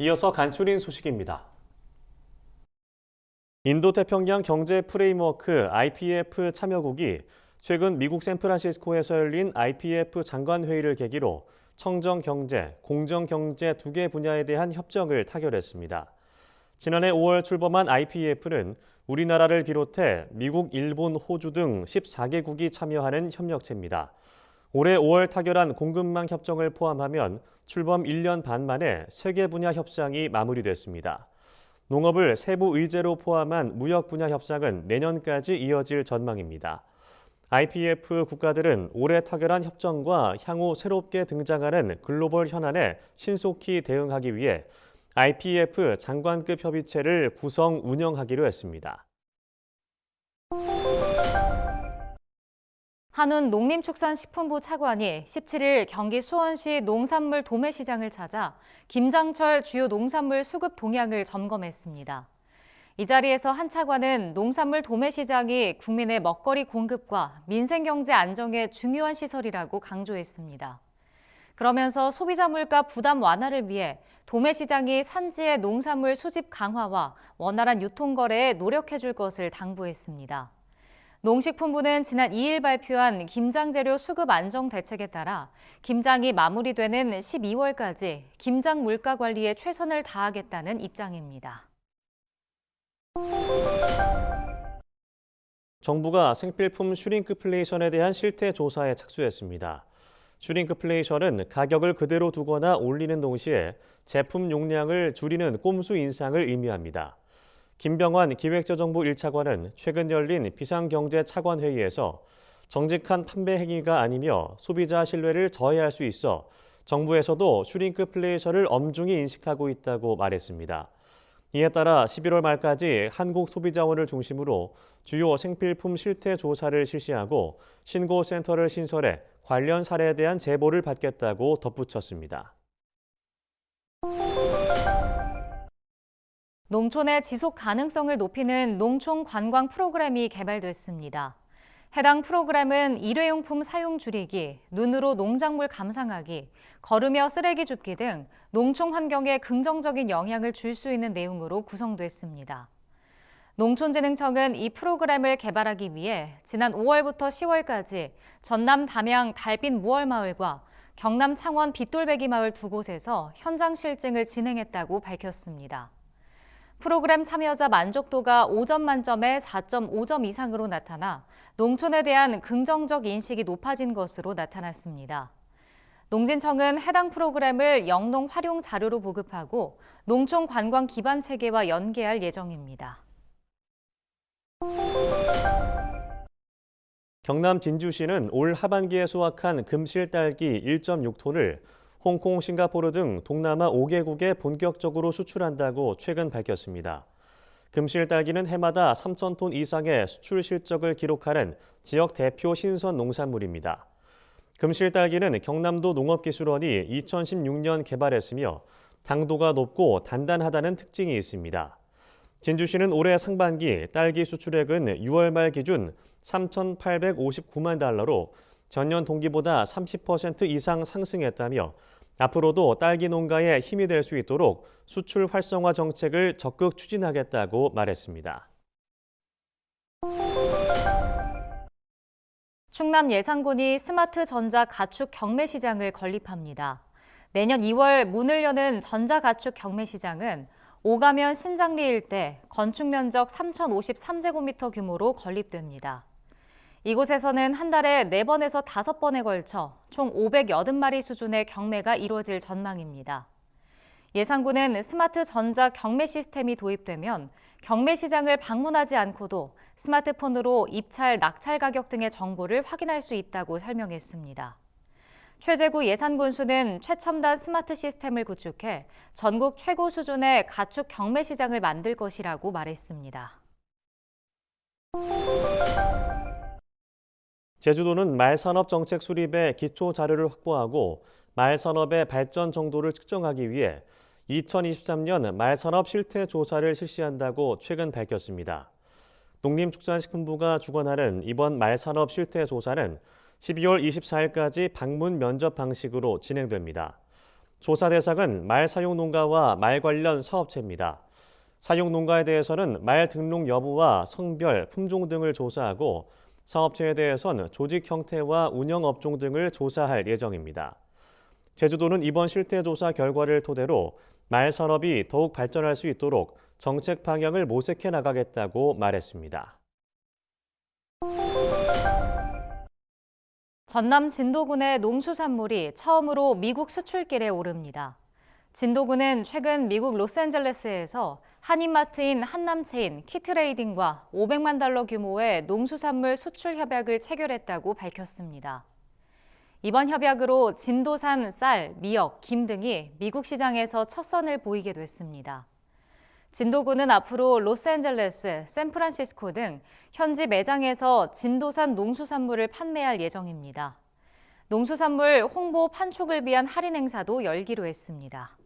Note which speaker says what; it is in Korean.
Speaker 1: 이어서 간추린 소식입니다. 인도태평양 경제 프레임워크 IPEF 참여국이 최근 미국 샌프란시스코에서 열린 IPEF 장관회의를 계기로 청정경제, 공정경제 두 개 분야에 대한 협정을 타결했습니다. 지난해 5월 출범한 IPEF는 우리나라를 비롯해 미국, 일본, 호주 등 14개국이 참여하는 협력체입니다. 올해 5월 타결한 공급망 협정을 포함하면 출범 1년 반 만에 3개 분야 협상이 마무리됐습니다. 농업을 세부 의제로 포함한 무역 분야 협상은 내년까지 이어질 전망입니다. IPEF 국가들은 올해 타결한 협정과 향후 새롭게 등장하는 글로벌 현안에 신속히 대응하기 위해 IPEF 장관급 협의체를 구성 운영하기로 했습니다.
Speaker 2: 한운 농림축산식품부 차관이 17일 경기 수원시 농산물 도매시장을 찾아 김장철 주요 농산물 수급 동향을 점검했습니다. 이 자리에서 한 차관은 농산물 도매시장이 국민의 먹거리 공급과 민생경제 안정에 중요한 시설이라고 강조했습니다. 그러면서 소비자 물가 부담 완화를 위해 도매시장이 산지의 농산물 수집 강화와 원활한 유통거래에 노력해줄 것을 당부했습니다. 농식품부는 지난 2일 발표한 김장재료 수급 안정 대책에 따라 김장이 마무리되는 12월까지 김장 물가 관리에 최선을 다하겠다는 입장입니다.
Speaker 1: 정부가 생필품 슈링크플레이션에 대한 실태 조사에 착수했습니다. 슈링크플레이션은 가격을 그대로 두거나 올리는 동시에 제품 용량을 줄이는 꼼수 인상을 의미합니다. 김병환 기획재정부 1차관은 최근 열린 비상경제 차관회의에서 정직한 판매 행위가 아니며 소비자 신뢰를 저해할 수 있어 정부에서도 슈링크플레이션을 엄중히 인식하고 있다고 말했습니다. 이에 따라 11월 말까지 한국소비자원을 중심으로 주요 생필품 실태 조사를 실시하고 신고센터를 신설해 관련 사례에 대한 제보를 받겠다고 덧붙였습니다.
Speaker 2: 농촌의 지속 가능성을 높이는 농촌 관광 프로그램이 개발됐습니다. 해당 프로그램은 일회용품 사용 줄이기, 눈으로 농작물 감상하기, 걸으며 쓰레기 줍기 등 농촌 환경에 긍정적인 영향을 줄 수 있는 내용으로 구성됐습니다. 농촌진흥청은 이 프로그램을 개발하기 위해 지난 5월부터 10월까지 전남 담양 달빛 무얼마을과 경남 창원 빗돌배기 마을 두 곳에서 현장 실증을 진행했다고 밝혔습니다. 프로그램 참여자 만족도가 5점 만점에 4.5점 이상으로 나타나 농촌에 대한 긍정적 인식이 높아진 것으로 나타났습니다. 농진청은 해당 프로그램을 영농 활용 자료로 보급하고 농촌 관광 기반 체계와 연계할 예정입니다.
Speaker 1: 경남 진주시는 올 하반기에 수확한 금실 딸기 1.6톤을 홍콩, 싱가포르 등 동남아 5개국에 본격적으로 수출한다고 최근 밝혔습니다. 금실 딸기는 해마다 3,000톤 이상의 수출 실적을 기록하는 지역 대표 신선 농산물입니다. 금실 딸기는 경남도 농업기술원이 2016년 개발했으며 당도가 높고 단단하다는 특징이 있습니다. 진주시는 올해 상반기 딸기 수출액은 6월 말 기준 3,859만 달러로 전년 동기보다 30% 이상 상승했다며 앞으로도 딸기 농가에 힘이 될 수 있도록 수출 활성화 정책을 적극 추진하겠다고 말했습니다.
Speaker 2: 충남 예산군이 스마트 전자 가축 경매 시장을 건립합니다. 내년 2월 문을 여는 전자 가축 경매 시장은 오가면 신장리 일대 건축 면적 3,053제곱미터 규모로 건립됩니다. 이곳에서는 한 달에 4번에서 5번에 걸쳐 총 580마리 수준의 경매가 이루어질 전망입니다. 예산군은 스마트 전자 경매 시스템이 도입되면 경매 시장을 방문하지 않고도 스마트폰으로 입찰, 낙찰 가격 등의 정보를 확인할 수 있다고 설명했습니다. 최재구 예산군수는 최첨단 스마트 시스템을 구축해 전국 최고 수준의 가축 경매 시장을 만들 것이라고 말했습니다.
Speaker 1: 제주도는 말산업 정책 수립에 기초 자료를 확보하고 말산업의 발전 정도를 측정하기 위해 2023년 말산업 실태 조사를 실시한다고 최근 밝혔습니다. 농림축산식품부가 주관하는 이번 말산업 실태 조사는 12월 24일까지 방문 면접 방식으로 진행됩니다. 조사 대상은 말 사용 농가와 말 관련 사업체입니다. 사용 농가에 대해서는 말 등록 여부와 성별, 품종 등을 조사하고 사업체에 대해서는 조직 형태와 운영 업종 등을 조사할 예정입니다. 제주도는 이번 실태 조사 결과를 토대로 말 산업이 더욱 발전할 수 있도록 정책 방향을 모색해 나가겠다고 말했습니다.
Speaker 2: 전남 진도군의 농수산물이 처음으로 미국 수출길에 오릅니다. 진도군은 최근 미국 로스앤젤레스에서 한인마트인 한남체인 키트레이딩과 $500만 규모의 농수산물 수출 협약을 체결했다고 밝혔습니다. 이번 협약으로 진도산 쌀, 미역, 김 등이 미국 시장에서 첫 선을 보이게 됐습니다. 진도군은 앞으로 로스앤젤레스, 샌프란시스코 등 현지 매장에서 진도산 농수산물을 판매할 예정입니다. 농수산물 홍보 판촉을 위한 할인 행사도 열기로 했습니다.